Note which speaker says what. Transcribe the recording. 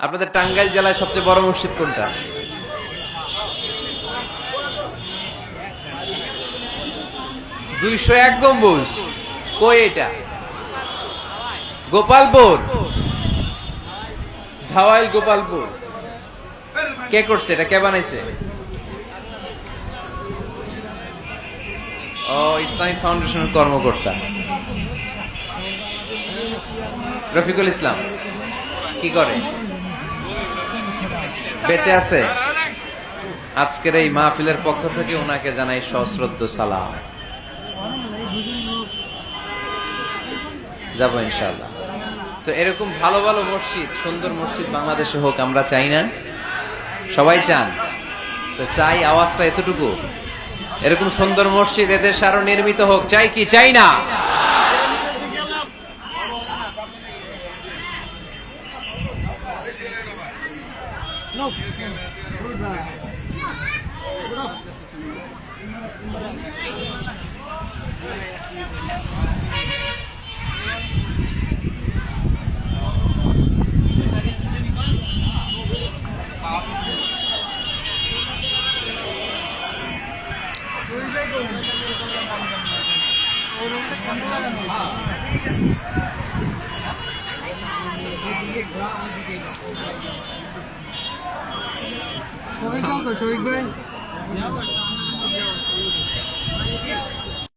Speaker 1: আপনাদের টাঙ্গাইল জেলায় সবচেয়ে বড় মসজিদ কোনটা? দুইশো এক গম্বুজ। কই এটা? গোপালপুর, ঝাওয়াইল গোপালপুর। কে করছে এটা? কে বানাইছে? ও, ইসলামিক ফাউন্ডেশনের কর্মকর্তা রফিকুল ইসলাম। কি করে? বেঁচে আছে? আজকের এই মাহফিলের পক্ষ থেকে ওনাকে জানাই সশ্রদ্ধ সালাম। যাবো ইনশাআল্লাহ। তো এরকম ভালো ভালো মসজিদ, সুন্দর মসজিদ বাংলাদেশে হোক, আমরা চাই না? সবাই চান তো? চাই, আওয়াজটা এতটুকু। এরকম সুন্দর মসজিদ এদেশে আরো নির্মিত হোক, চাই কি চাই না?
Speaker 2: শহীদ ভাই